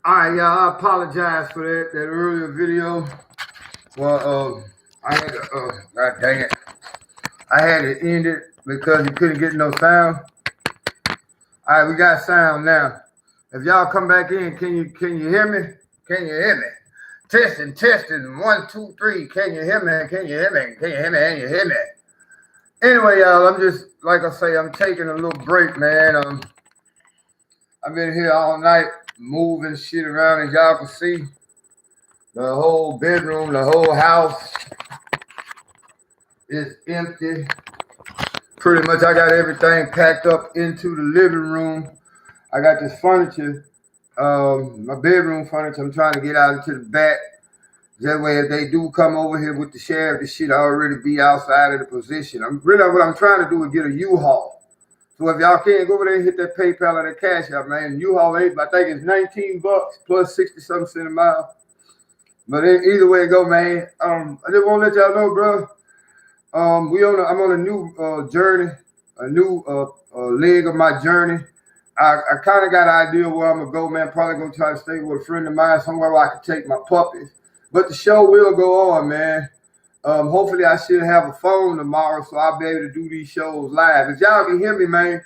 All right, y'all. I apologize for that earlier video. Well, I had to, God dang it, I had to end it because you couldn't get no sound. All right, we got sound now. If y'all come back in, can you hear me? Can you hear me? Testing. 1, 2, 3. Can you hear me? Can you hear me? Can you hear me? Can you hear me? Anyway, y'all, I'm just like I say, I'm taking a little break, man. I've been here all night moving shit around, as y'all can see. The whole bedroom, the whole house is empty. Pretty much I got everything packed up into the living room. I got this furniture, my bedroom furniture, I'm trying to get out into the back. That way if they do come over here with the sheriff, the shit already be outside of the position. What I'm trying to do is get a U-Haul. So if y'all can, go over there and hit that PayPal or that Cash App, man. U-Haul, I think it's $19 plus 60-something cents a mile. But either way it go, man. I just want to let y'all know, bro. I'm on a new journey, a new leg of my journey. I kind of got an idea where I'm gonna go, man. Probably gonna try to stay with a friend of mine somewhere where I can take my puppies. But the show will go on, man. Hopefully I should have a phone tomorrow, so I'll be able to do these shows live. If y'all can hear me, man,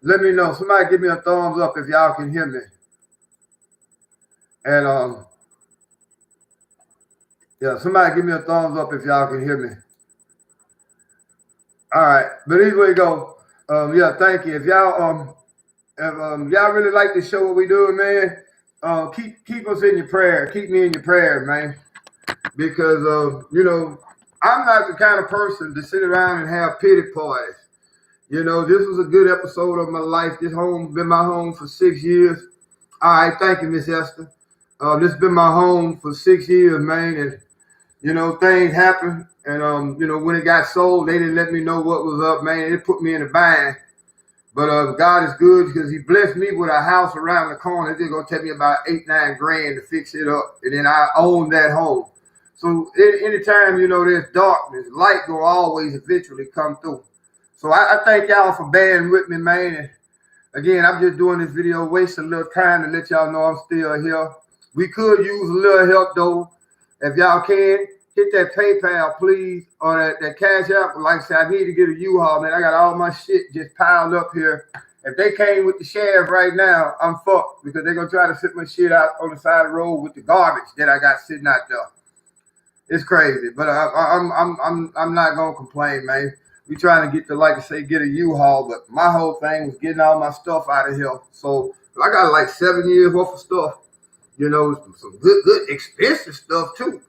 let me know. Somebody give me a thumbs up if y'all can hear me. And yeah, somebody give me a thumbs up if y'all can hear me. All right, but either way go. Yeah, thank you. If y'all y'all really like the show, what we doing, man, keep us in your prayer. Keep me in your prayer, man, because I'm not the kind of person to sit around and have pity parties. This was a good episode of my life. This home been my home for 6 years. All right, thank you, Miss Esther. This has been my home for 6 years, man, and things happen. And when it got sold, they didn't let me know what was up, man. It put me in a bind. But God is good because He blessed me with a house around the corner. It's just gonna take me about $8-9 grand to fix it up, and then I own that home. So anytime there's darkness, light gonna always eventually come through. So I thank y'all for bearing with me, man. And again, I'm just doing this video, wasting a little time to let y'all know I'm still here. We could use a little help though. If y'all can, hit that PayPal, please, or that Cash App. Like I said, I need to get a U-Haul, man. I got all my shit just piled up here. If they came with the sheriff right now, I'm fucked because they're gonna try to sit my shit out on the side of the road with the garbage that I got sitting out there. It's crazy, but I'm not gonna complain, man. We trying to get get a U-Haul, but my whole thing was getting all my stuff out of here. So I got like 7 years worth of stuff. Some good expensive stuff too.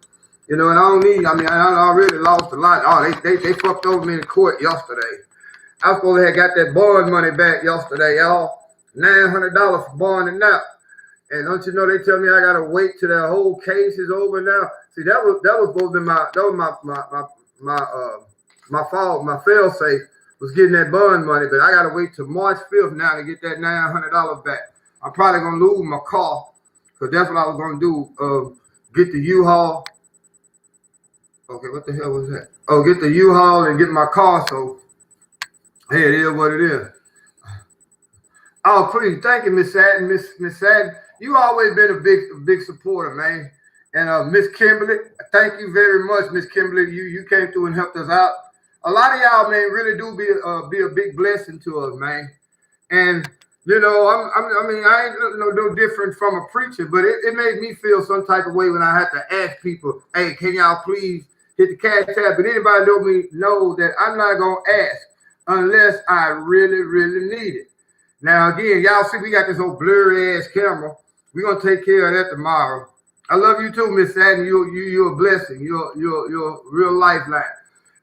And I don't need. I already lost a lot. Oh, they fucked over me in court yesterday. I was supposed to have got that bond money back yesterday, y'all. $900 for bonding out. And don't you know they tell me I gotta wait till that whole case is over now. See, that was supposed to be my fault. My fail safe was getting that bond money, but I gotta wait till March 5th now to get that $900 back. I'm probably gonna lose my car, because that's what I was gonna do. Get the U-Haul. Okay, what the hell was that? Oh, get the U-Haul and get my car. So, hey, it is what it is. Oh, please, thank you, Miss Sadden. Miss Sadden, you always been a big supporter, man. And Miss Kimberly, thank you very much, Miss Kimberly. You came through and helped us out. A lot of y'all, man, really do be a big blessing to us, man. And I ain't no different from a preacher, but it made me feel some type of way when I had to ask people, hey, can y'all please hit the Cash App? But anybody know that I'm not gonna ask unless I really, really need it. Now again, y'all see we got this old blurry ass camera. We're gonna take care of that tomorrow. I love you too, Miss Sadden. You're a blessing. You're a real lifeline.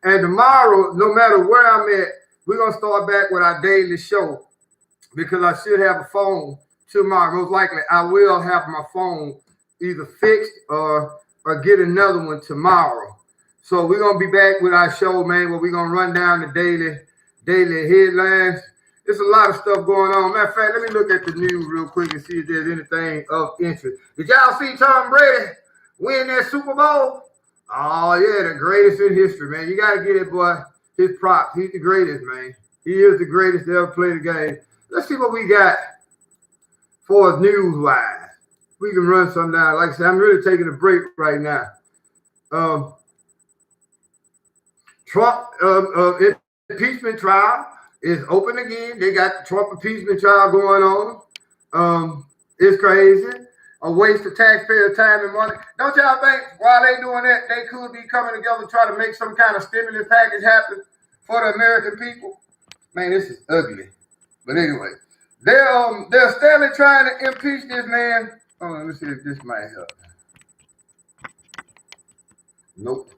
And tomorrow, no matter where I'm at, we're gonna start back with our daily show, because I should have a phone tomorrow. Most likely, I will have my phone either fixed or get another one tomorrow. So we're gonna be back with our show, man, where we're gonna run down the daily headlines. There's a lot of stuff going on. Matter of fact, let me look at the news real quick and see if there's anything of interest. Did y'all see Tom Brady win that Super Bowl? Oh yeah, the greatest in history, man. You gotta get it, boy. His props. He's the greatest, man. He is the greatest to ever play the game. Let's see what we got for us news-wise. we can run some down. Like I said, I'm really taking a break right now. Trump impeachment trial is open again. They got the Trump impeachment trial going on. It's crazy. A waste of taxpayer time and money. Don't y'all think while they doing that, they could be coming together trying to make some kind of stimulus package happen for the American people? Man, this is ugly. But anyway, they're steadily trying to impeach this man. Oh, let me see if this might help. Nope.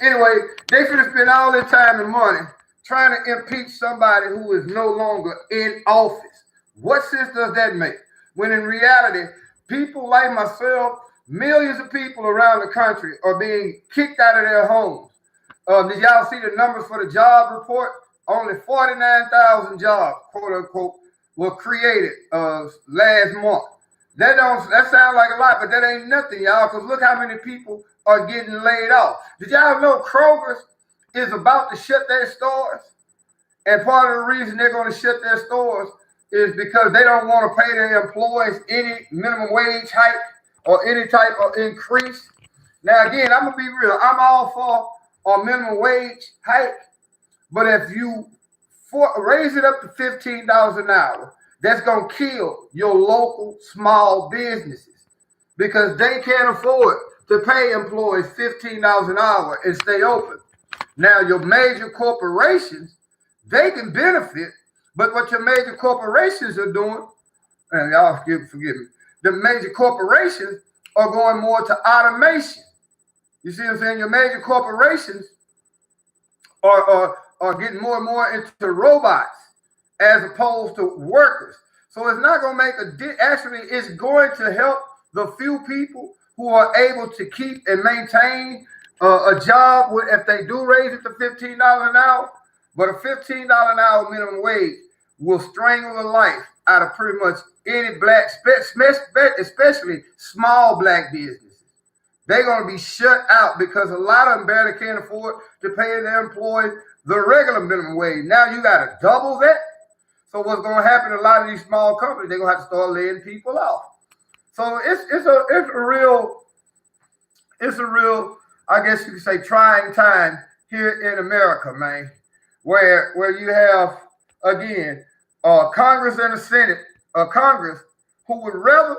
Anyway, they finna spend all their time and money trying to impeach somebody who is no longer in office. What sense does that make? When in reality, people like myself, millions of people around the country are being kicked out of their homes. Did y'all see the numbers for the job report? Only 49,000 jobs, quote unquote, were created last month. That sounds like a lot, but that ain't nothing, y'all, because look how many people are getting laid off. Did y'all know Kroger's is about to shut their stores? And part of the reason they're going to shut their stores is because they don't want to pay their employees any minimum wage hike or any type of increase. Now, again, I'm going to be real. I'm all for a minimum wage hike, but if you raise it up to $15 an hour, that's going to kill your local small businesses because they can't afford to pay employees $15 an hour and stay open. Now, your major corporations, they can benefit, but what your major corporations are doing, and y'all forgive me, the major corporations are going more to automation. You see what I'm saying? Your major corporations are getting more and more into robots as opposed to workers. So it's not going to make actually, it's going to help the few people who are able to keep and maintain a job if they do raise it to $15 an hour. But a $15 an hour minimum wage will strangle the life out of pretty much any black, especially small black businesses. They're going to be shut out because a lot of them barely can't afford to pay their employees the regular minimum wage. Now you got to double that. So what's going to happen to a lot of these small companies, they're going to have to start laying people off. So it's a real, I guess you could say, trying time here in America, man, where you have, again, Congress and the Senate, Congress who would rather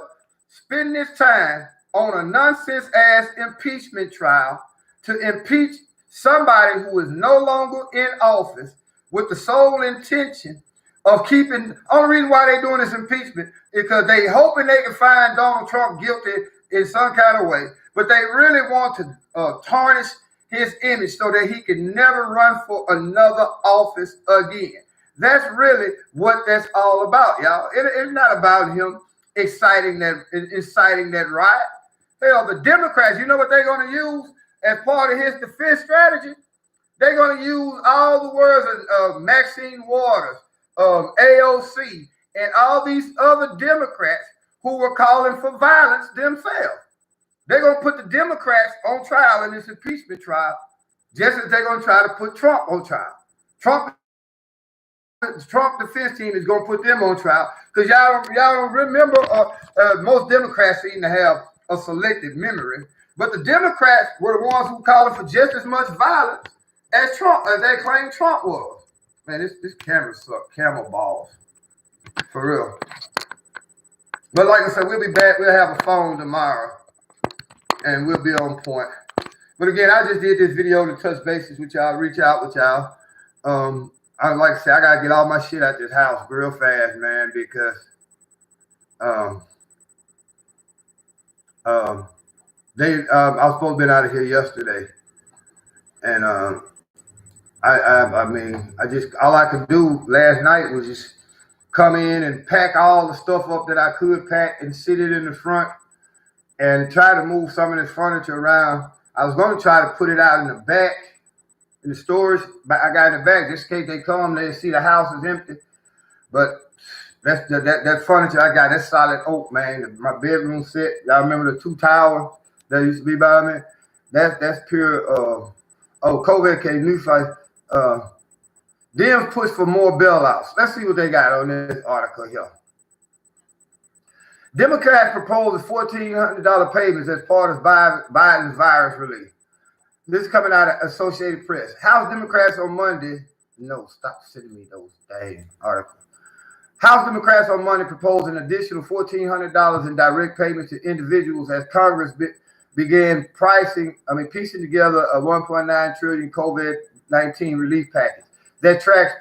spend this time on a nonsense-ass impeachment trial to impeach somebody who is no longer in office with the sole intention of keeping. Only reason why they're doing this impeachment is because they hoping they can find Donald Trump guilty in some kind of way, but they really want to tarnish his image so that he can never run for another office again. That's really what that's all about, y'all. It's not about him inciting that riot. Hell, the Democrats, you know what they're going to use as part of his defense strategy? They're going to use all the words of Maxine Waters, AOC, and all these other Democrats who were calling for violence themselves. They're going to put the Democrats on trial in this impeachment trial, just as they're going to try to put Trump on trial. Trump defense team is going to put them on trial because y'all don't remember. Most Democrats seem to have a selective memory, but the Democrats were the ones who called for just as much violence as Trump, as they claimed Trump was. Man, this camera sucks. Camel balls, for real. But like I said, we'll be back. We'll have a phone tomorrow, and we'll be on point. But again, I just did this video to touch bases with y'all, reach out with y'all. I like to say, I gotta get all my shit out this house real fast, man, because I was supposed to be out of here yesterday, and I mean, all I could do last night was just come in and pack all the stuff up that I could pack and sit it in the front and try to move some of this furniture around. I was going to try to put it out in the back, in the storage, but I got in the back just in case they come, they see the house is empty. But that's that furniture I got, that's solid oak, man. My bedroom set, y'all remember the 2 towers that used to be by me? That's pure, COVID came new fight. Them push for more bailouts. Let's see what they got on this article here. Democrats propose $1,400 payments as part of Biden's virus relief. This is coming out of Associated Press. House Democrats on Monday. No, stop sending me those dang articles. House Democrats on Monday proposed an additional $1,400 in direct payments to individuals as Congress began piecing together a $1.9 trillion COVID-19 relief package that tracks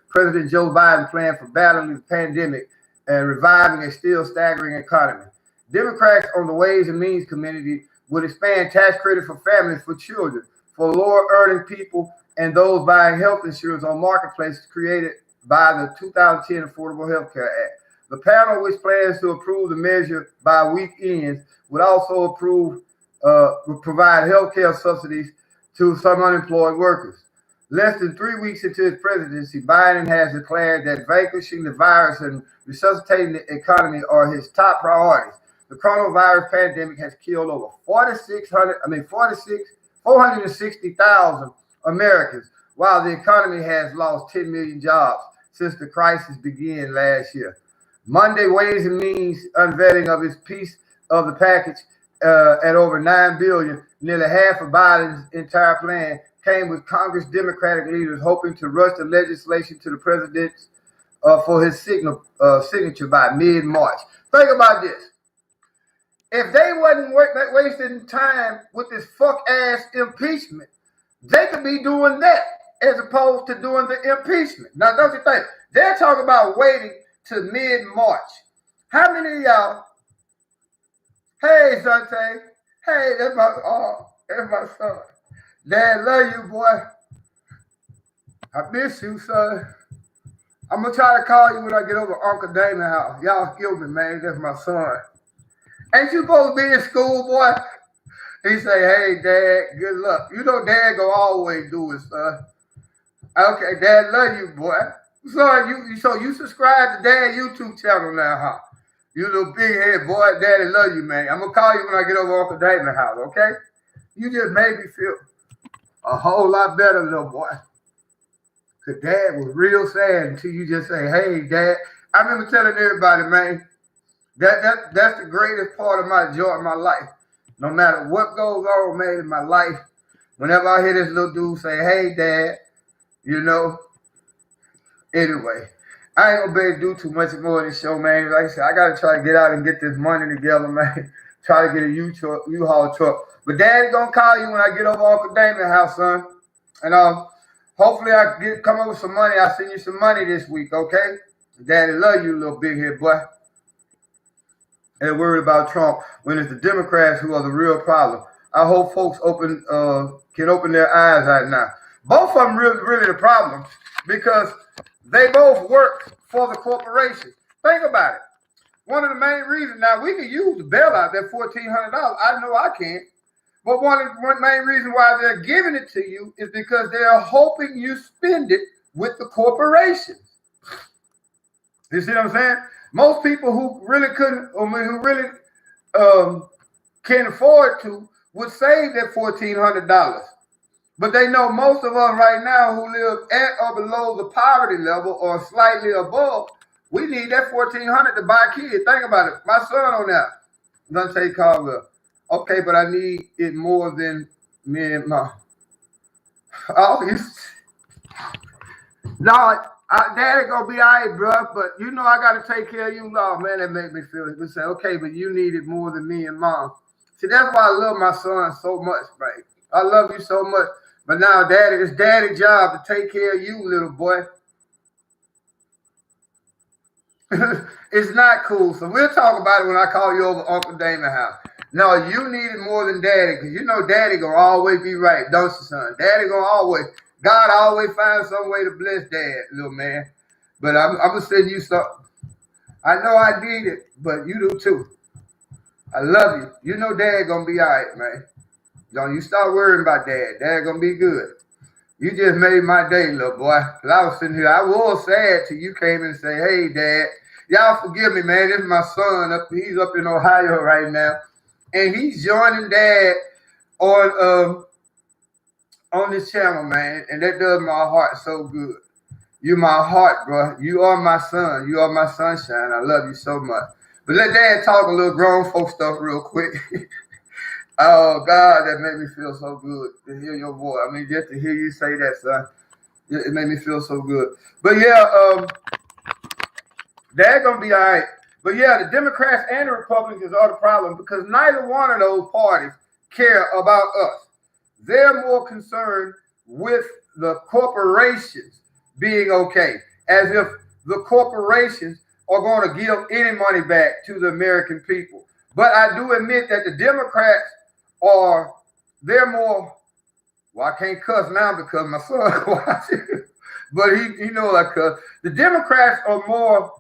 President Joe Biden's plan for battling the pandemic and reviving a still staggering economy. Democrats on the Ways and Means Committee would expand tax credit for families for children, for lower earning people, and those buying health insurance on marketplaces created by the 2010 Affordable Health Care Act. The panel, which plans to approve the measure by week ends, would also provide health care subsidies to some unemployed workers. Less than 3 weeks into his presidency, Biden has declared that vanquishing the virus and resuscitating the economy are his top priorities. The coronavirus pandemic has killed over 460,000 Americans, while the economy has lost 10 million jobs since the crisis began last year. Monday, Ways and Means unveiling of his piece of the package at over $9 billion, nearly half of Biden's entire plan, came with Congress Democratic leaders hoping to rush the legislation to the president for his signature by mid-March. Think about this. If they wasn't wasting time with this fuck-ass impeachment, they could be doing that as opposed to doing the impeachment. Now, don't you think? They're talking about waiting to mid-March. How many of y'all? Hey, Sante. Hey, that's my son. Dad, love you, boy. I miss you, son. I'm going to try to call you when I get over to Uncle Damon's house. Y'all excuse me, man. That's my son. Ain't you supposed to be in school, boy? He say, hey, Dad, good luck. You know Dad gonna always do it, son. Okay, Dad, love you, boy. So you subscribe to Dad YouTube channel now, huh? You little big head boy. Daddy love you, man. I'm gonna call you when I get over to Uncle Damon's house, okay? You just made me feel a whole lot better, little boy. Cause Dad was real sad until you just say, hey, Dad. I remember telling everybody, man, that's the greatest part of my joy in my life. No matter what goes on, man, in my life, whenever I hear this little dude say, hey, Dad, you know. Anyway, I ain't gonna be able to do too much more of this show, man. Like I said, I gotta try to get out and get this money together, man. Try to get a U-Haul truck. But Daddy gonna call you when I get over Uncle Damon's house, son. And hopefully I come up with some money. I'll send you some money this week, okay? Daddy love you, little big head boy. And worried about Trump when it's the Democrats who are the real problem. I hope folks can open their eyes right now. Both of them really the problem because they both work for the corporation. Think about it. One of the main reasons, now we can use the bailout, that $1,400. I know I can't. But one main reason why they're giving it to you is because they're hoping you spend it with the corporations. You see what I'm saying? Most people who really can't afford to would save that $1,400. But they know most of us right now who live at or below the poverty level or slightly above, we need that $1,400 to buy kids. Think about it. My son on that. Dante Caldwell. Okay, but I need it more than me and my. Daddy gonna be all right, bro. But you know I gotta take care of you, Lord, man. That made me feel it. We say, okay, but you need it more than me and Mom. See, that's why I love my son so much, man. I love you so much. But now, Daddy, it's Daddy's job to take care of you, little boy. It's not cool. So we'll talk about it when I call you over Uncle Damon's house. No, you need it more than Daddy, because you know Daddy gonna always be right, don't you, son? Daddy gonna always. God always finds some way to bless Dad, little man. But I'm gonna send you something. I know I need it, but you do too. I love you. You know Dad gonna be all right, man. Don't you start worrying about Dad. Dad gonna be good. You just made my day, little boy. Cause I was sitting here. I was sad till you came in and say, hey, Dad. Y'all forgive me, man. This is my son. He's up in Ohio right now. And he's joining Dad on this channel, man. And that does my heart so good. You my heart, bro. You are my son. You are my sunshine. I love you so much. But let Dad talk a little grown folk stuff real quick. Oh, God, that made me feel so good to hear your voice. I mean, just to hear you say that, son, it made me feel so good. But yeah, they're going to be all right. But yeah, the Democrats and the Republicans are the problem because neither one of those parties care about us. They're more concerned with the corporations being okay, as if the corporations are going to give any money back to the American people. But I do admit that the Democrats they're more, well, I can't cuss now because my son watching, but he knows I cuss. The Democrats are more,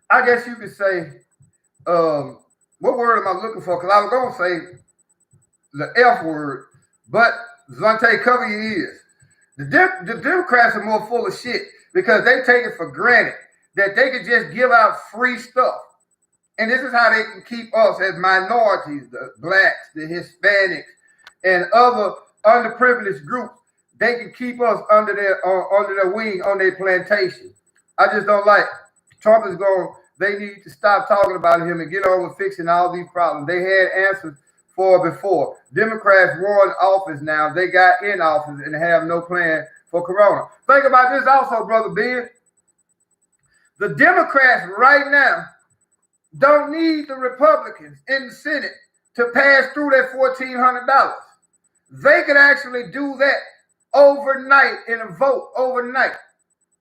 I guess you could say, what word am I looking for? Because I was going to say the F word, but Zonte, cover your ears. The Democrats are more full of shit because they take it for granted that they could just give out free stuff. And this is how they can keep us as minorities, the blacks, the Hispanics, and other underprivileged groups. They can keep us under their wing on their plantation. I just don't like Trump is going. They need to stop talking about him and get on with fixing all these problems. They had answers for before. Democrats were in office now. They got in office and have no plan for Corona. Think about this also, Brother Ben. The Democrats right now don't need the Republicans in the Senate to pass through that $1,400. They could actually do that overnight in a vote overnight.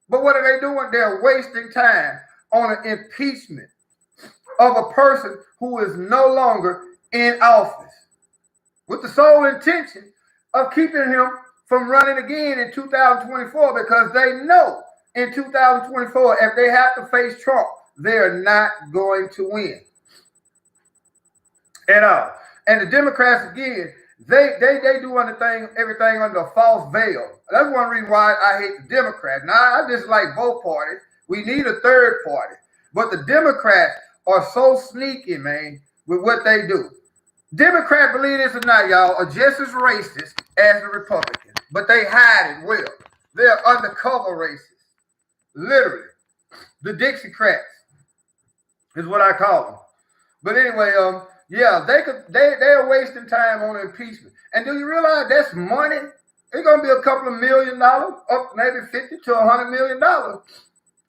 But what are they doing? They're wasting time on an impeachment of a person who is no longer in office with the sole intention of keeping him from running again in 2024 because they know in 2024, if they have to face Trump, they're not going to win at all. And the Democrats, again, they do everything under a false veil. That's one reason why I hate the Democrats. Now, I dislike both parties. We need a third party. But the Democrats are so sneaky, man, with what they do. Democrats, believe this or not, y'all, are just as racist as the Republicans. But they hide it well. They're undercover racists. Literally. The Dixiecrats is what I call them. But anyway, yeah, they're wasting time on impeachment. And do you realize that's money? It's gonna be a couple of $1 million, up maybe $50 to $100 million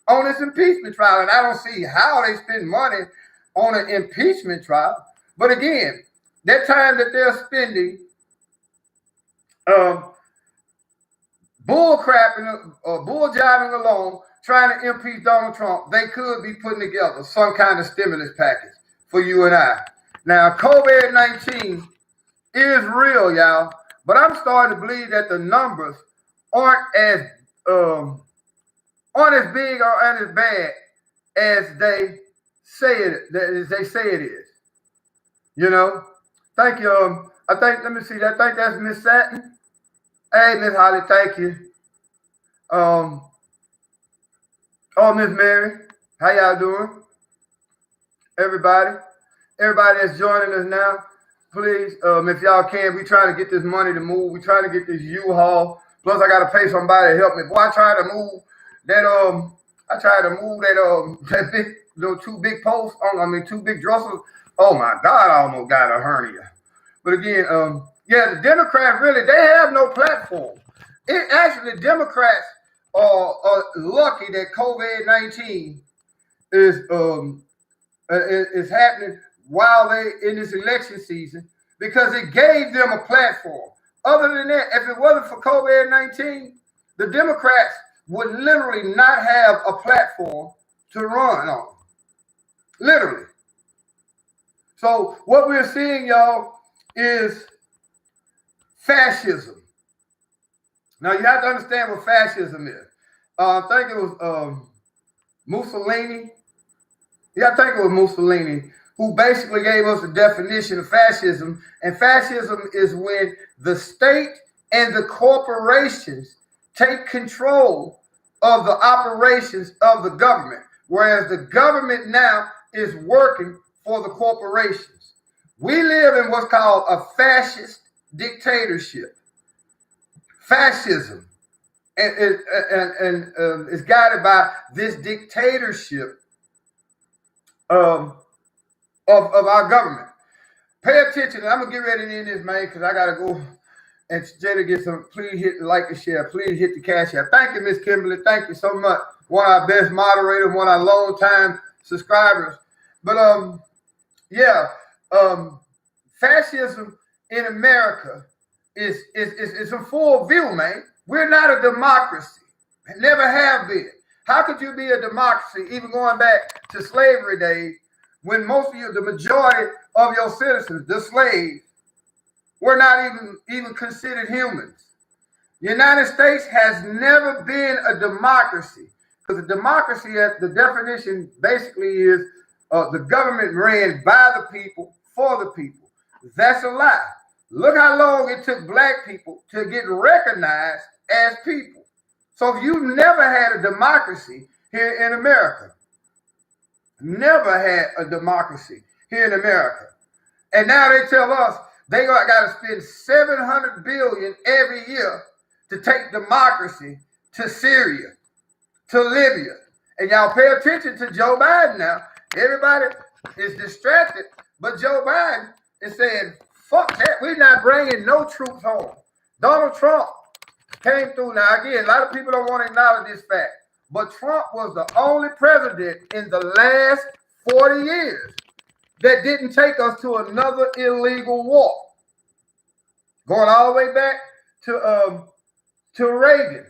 on this impeachment trial. And I don't see how they spend money on an impeachment trial. But again, that time that they're spending bull crapping or bull jiving along trying to impeach Donald Trump, they could be putting together some kind of stimulus package for you and I. Now, COVID-19 is real, y'all, but I'm starting to believe that the numbers aren't as big or aren't as bad as they say it is. You know? Thank you. Let me see that. I think that's Miss Satin. Hey, Miss Holly, thank you. Miss Mary, how y'all doing? Everybody that's joining us now, please, if y'all can, we trying to get this money to move. We trying to get this U-Haul. Plus, I got to pay somebody to help me. Boy, I tried to move that big, two big posts. Two big dressers. Oh my God, I almost got a hernia. But again, the Democrats really, they have no platform. The Democrats are lucky that COVID-19 is happening while they in this election season because it gave them a platform. Other than that, if it wasn't for COVID-19, the Democrats would literally not have a platform to run on. Literally. So what we're seeing, y'all, is fascism. Now, you have to understand what fascism is. I think it was Mussolini. Yeah, I think it was Mussolini who basically gave us the definition of fascism. And fascism is when the state and the corporations take control of the operations of the government, whereas the government now is working for the corporations. We live in what's called a fascist dictatorship. Fascism and is guided by this dictatorship of our government. Pay attention. I'm gonna get ready to end this, man, because I gotta go and Jada get some. Please hit the like and share. Please hit the cash app. Thank you, Miss Kimberly. Thank you so much. One of our best moderators, one of our long time subscribers. But yeah, fascism in America is in full view, man. We're not a democracy. Never have been. How could you be a democracy, even going back to slavery days, when most of you, the majority of your citizens, the slaves, were not even considered humans? The United States has never been a democracy, because a democracy, the definition basically is the government ran by the people, for the people. That's a lie. Look how long it took black people to get recognized as people. So if you've never had a democracy here in America, never had a democracy here in America, and now they tell us they got to spend $700 billion every year to take democracy to Syria, to Libya. And y'all pay attention to Joe Biden now. Everybody is distracted, but Joe Biden is saying, fuck that, we're not bringing no troops home. Donald Trump came through. Now, again, a lot of people don't want to acknowledge this fact, but Trump was the only president in the last 40 years that didn't take us to another illegal war. Going all the way back to Reagan.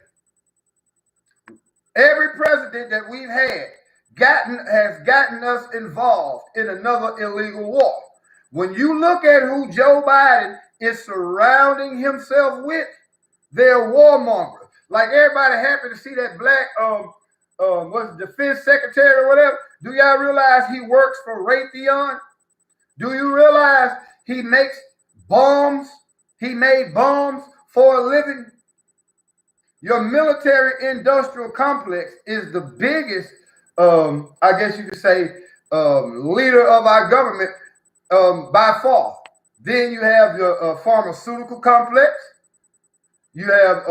Every president that we've had has gotten us involved in another illegal war. When you look at who Joe Biden is surrounding himself with, they're warmongers. Like, everybody happy to see that black what's the defense secretary or whatever. Do y'all realize he works for Raytheon? Do you realize he makes bombs? He made bombs for a living. Your military industrial complex is the biggest, I guess you could say, leader of our government by far. Then you have your pharmaceutical complex. You have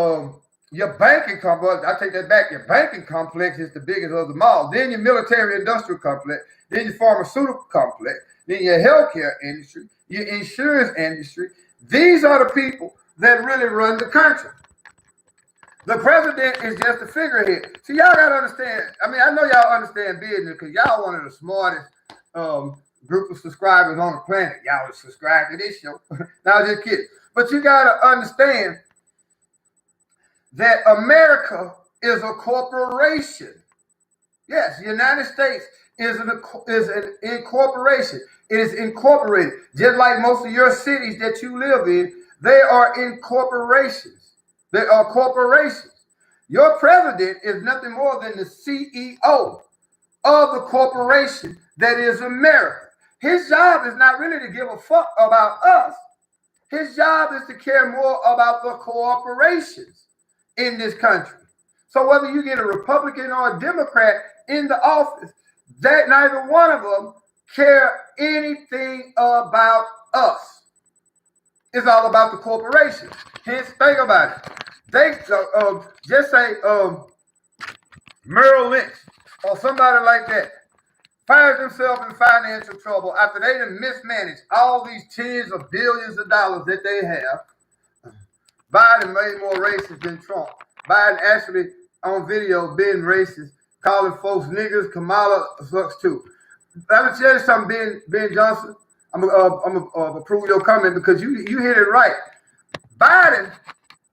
your banking complex. I take that back. Your banking complex is the biggest of them all. Then your military industrial complex. Then your pharmaceutical complex. Then your healthcare industry. Your insurance industry. These are the people that really run the country. The president is just a figurehead. See, y'all got to understand. I mean, I know y'all understand business because y'all one of the smartest group of subscribers on the planet. Y'all would subscribe to this show. Now, just kidding. But you got to understand that America is a corporation. Yes, the United States is an incorporation. It is incorporated. Just like most of your cities that you live in, they are incorporations. They are corporations. Your president is nothing more than the CEO of the corporation that is America. His job is not really to give a fuck about us. His job is to care more about the corporations in this country. So whether you get a Republican or a Democrat in the office, that neither one of them care anything about us. It's all about the corporation. Hence, think about it. They just say Merrill Lynch or somebody like that finds themselves in financial trouble after they done mismanaged all these tens of billions of dollars that they have. Biden made more racist than Trump. Biden actually on video being racist, calling folks niggers. Kamala sucks too. Let me tell you something, Ben Johnson. I'm gonna approve your comment because you hit it right. Biden,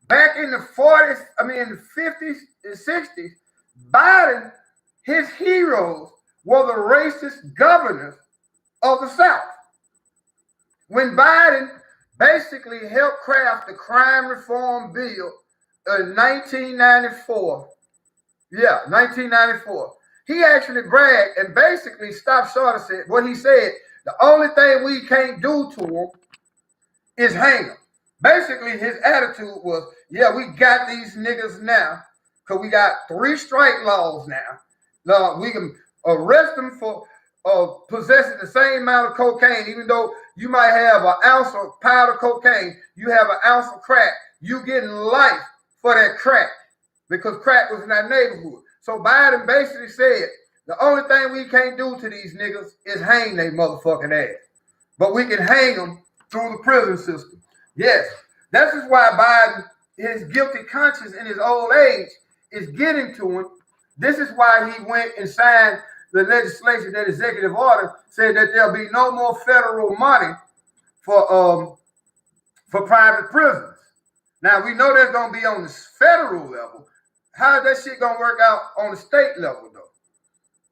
back in the 40s, in the 50s and 60s, Biden, his heroes were the racist governors of the South. When Biden basically helped craft the crime reform bill in 1994, 1994, he actually bragged and basically stopped short of said what he said. The only thing we can't do to him is hang him. Basically, his attitude was, yeah, we got these niggas now because we got 3 strike laws now. Now, we can arrest them for possessing the same amount of cocaine, even though you might have an ounce of powder cocaine, you have an ounce of crack. You getting life for that crack because crack was in that neighborhood. So Biden basically said The only thing we can't do to these niggas is hang they motherfucking ass. But we can hang them through the prison system. Yes, this is why Biden, his guilty conscience in his old age, is getting to him. This is why he went and signed the legislation, that executive order, said that there'll be no more federal money for private prisons. Now we know that's gonna be on the federal level. How is that shit gonna work out on the state level though?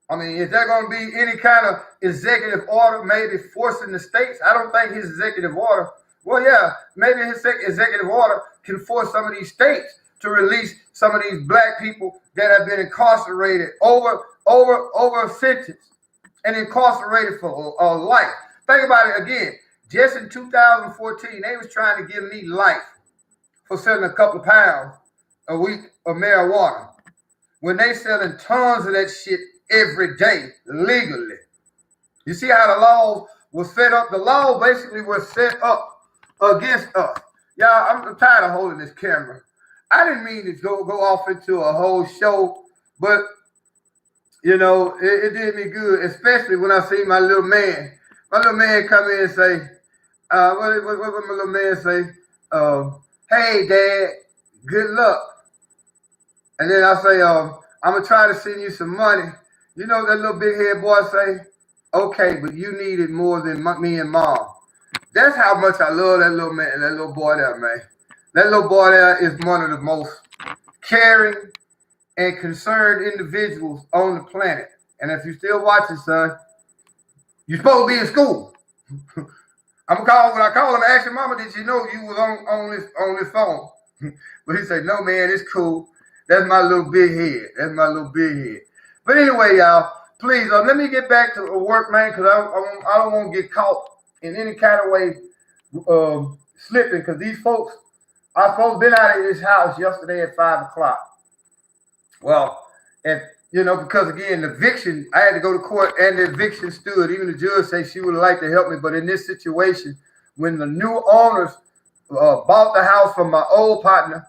I mean, is there going to be any kind of executive order maybe forcing the states? I don't think his executive order, well, yeah, maybe his executive order can force some of these states to release some of these black people that have been incarcerated over a sentence and incarcerated for life. Think about it again. Just in 2014, they was trying to give me life for selling a couple of pounds a week of marijuana when they selling tons of that shit every day legally. You see how the law was set up? The law basically was set up against us. Y'all, I'm tired of holding this camera. I didn't mean to go off into a whole show, but you know, it did me good, especially when I see my little man. My little man come in and say, what my little man say? Hey, Dad, good luck. And then I say, I'm gonna try to send you some money. You know that little big head boy say, okay, but you need it more than me and Mom. That's how much I love that little man, that little boy there, man. That little boy there is one of the most caring and concerned individuals on the planet. And if you're still watching, son, you're supposed to be in school. When I call him, I ask your mama, did you know you was on this phone? But he said, no, man, it's cool. That's my little big head. But anyway, y'all, please let me get back to work, man, because I don't want to get caught in any kind of way slipping, because these folks are supposed to been out of this house yesterday at 5 o'clock. Well, and you know, because again, the eviction, I had to go to court and the eviction stood. Even the judge said she would like to help me, but in this situation, when the new owners bought the house from my old partner,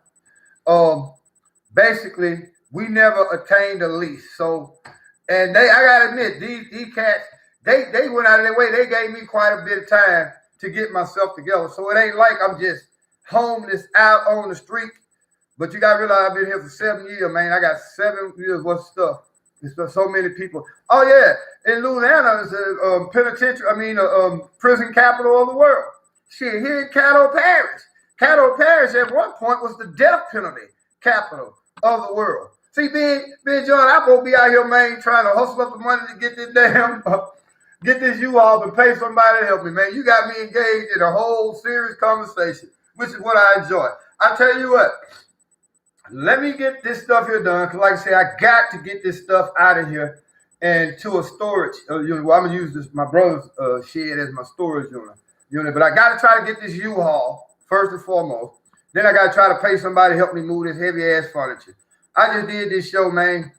basically, we never attained a lease. So, and I gotta admit, these cats, they went out of their way. They gave me quite a bit of time to get myself together. So it ain't like I'm just homeless out on the street. But you gotta realize I've been here for 7 years, man. I got 7 years worth of stuff. There's so many people. Oh yeah, in Louisiana is a penitentiary. Prison capital of the world. Shit, here in Caddo Parish at one point was the death penalty capital of the world. See, being John, I'm gonna be out here, man, trying to hustle up the money to get this damn, get this U-Haul and pay somebody to help me, man. You got me engaged in a whole serious conversation, which is what I enjoy. I tell you what, let me get this stuff here done, because like I say, I got to get this stuff out of here and to a storage unit. Well, I'm gonna use my brother's shed as my storage unit, but I got to try to get this U-Haul first and foremost. Then I got to try to pay somebody to help me move this heavy ass furniture. I just did this show, man,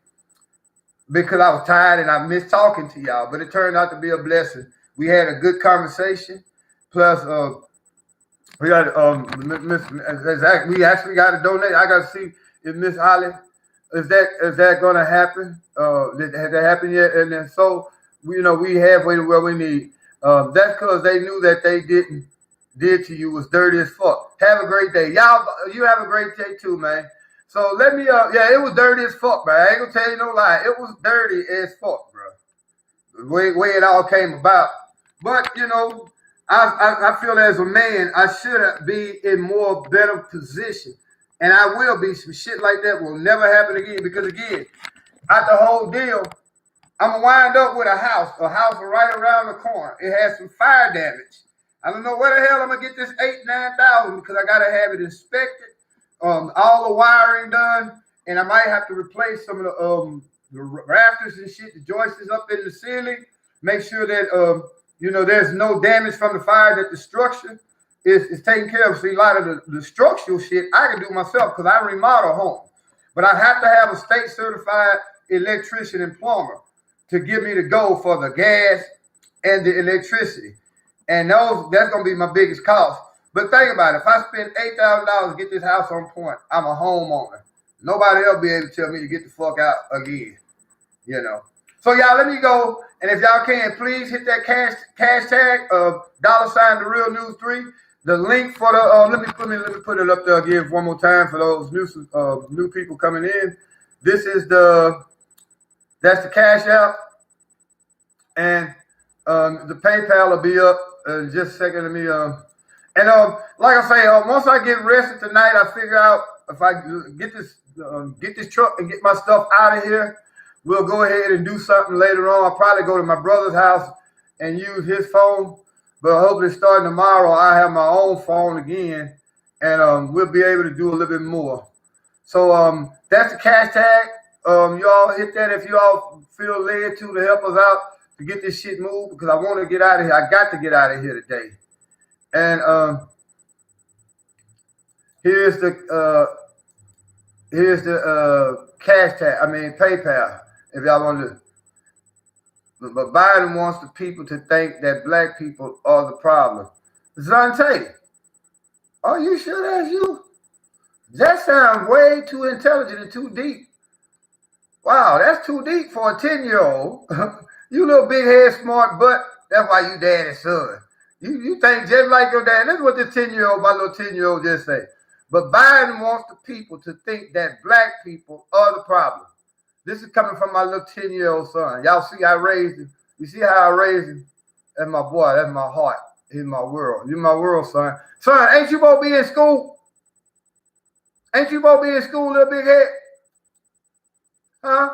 because I was tired and I missed talking to y'all, but it turned out to be a blessing. We had a good conversation. Plus, we got we actually got to donate. I got to see if Miss Holly, is that going to happen? Has that happened yet? And then so we halfway to where we need. That's because they knew that they did to you was dirty as fuck. Have a great day, y'all. You have a great day too, man. So let me, it was dirty as fuck, man. I ain't gonna tell you no lie. It was dirty as fuck, bro. The way it all came about. But, you know, I feel as a man, I should be in more better position. And I will be. Some shit like that will never happen again. Because, again, out the whole deal, I'm going to wind up with a house right around the corner. It has some fire damage. I don't know where the hell I'm going to get this $8,000-9,000 because I got to have it inspected. All the wiring done, and I might have to replace some of the rafters and shit, the joists up in the ceiling. Make sure that there's no damage from the fire, that the structure is taken care of. See, a lot of the structural shit I can do myself because I remodel homes, but I have to have a state certified electrician and plumber to give me the go for the gas and the electricity, and that's gonna be my biggest cost. But think about it. If I spend $8,000 to get this house on point, I'm a homeowner. Nobody else be able to tell me to get the fuck out again. You know. So y'all, let me go. And if y'all can, please hit that cash tag of $ the real news 3. The link for the let me put it up there again one more time for those new people coming in. This is that's the Cash App, and the PayPal will be up in just a second. Let me like I say, once I get rested tonight, I figure out if I get this truck and get my stuff out of here. We'll go ahead and do something later on. I'll probably go to my brother's house and use his phone, but hopefully starting tomorrow, I have my own phone again, and we'll be able to do a little bit more. So that's the cash tag. Y'all hit that if y'all feel led to help us out to get this shit moved, because I want to get out of here. I got to get out of here today. And here's the cash tag. I mean PayPal. If y'all want to. But Biden wants the people to think that black people are the problem. Zante, are you sure that's you? That sounds way too intelligent and too deep. Wow, that's too deep for a 10-year-old. You little big head smart butt. That's why you daddy's son. You think just like your dad. That's what this 10-year-old, my little 10-year-old just say. But Biden wants the people to think that black people are the problem. This is coming from my little 10-year-old son. Y'all see I raised him. You see how I raised him? That's my boy. That's my heart. He's my world. You're my world, son. Son, ain't you supposed to be in school? Ain't you supposed to be in school, little big head? Huh?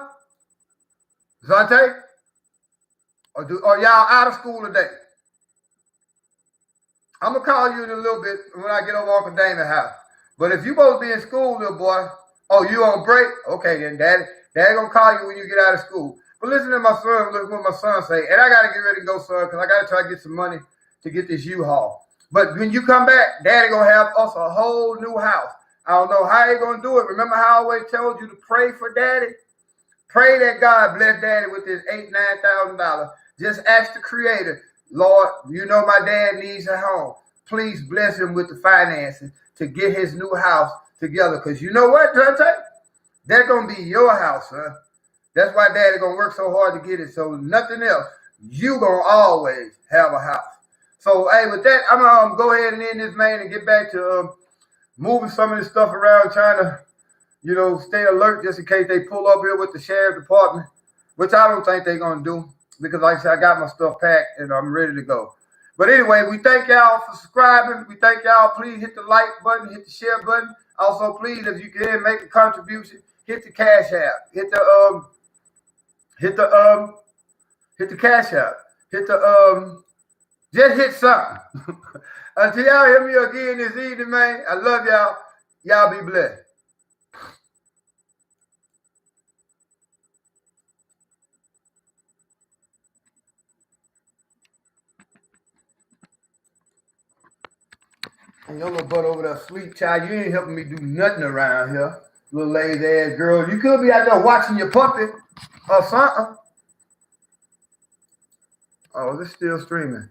Zante? Or y'all out of school today? I'm going to call you in a little bit when I get over Uncle Damon's house. But if you supposed to be in school, little boy, you on break? Okay, then Daddy going to call you when you get out of school. But listen to my son, listen to what my son say. And I got to get ready to go, son, because I got to try to get some money to get this U-Haul. But when you come back, Daddy going to have us a whole new house. I don't know how he going to do it. Remember how I always told you to pray for Daddy? Pray that God bless Daddy with this $8,000, $9,000. Just ask the Creator, Lord, you know my dad needs a home. Please bless him with the finances to get his new house together. Because you know what, Dante? That's going to be your house, son. That's why Daddy going to work so hard to get it. So nothing else. You going to always have a house. So, hey, with that, I'm going to go ahead and end this, man, and get back to moving some of this stuff around, trying to, stay alert just in case they pull up here with the sheriff department, which I don't think they're going to do because, like I said, I got my stuff packed and I'm ready to go. But anyway, we thank y'all for subscribing. We thank y'all. Please hit the like button, hit the share button. Also, please, if you can make a contribution, hit the Cash App, hit the Cash App, just hit something. Until y'all hear me again this evening, man, I love y'all. Y'all be blessed. And your little butt over there, sweet child, you ain't helping me do nothing around here. Little lazy ass girl. You could be out there watching your puppy or something. Oh, it's still streaming.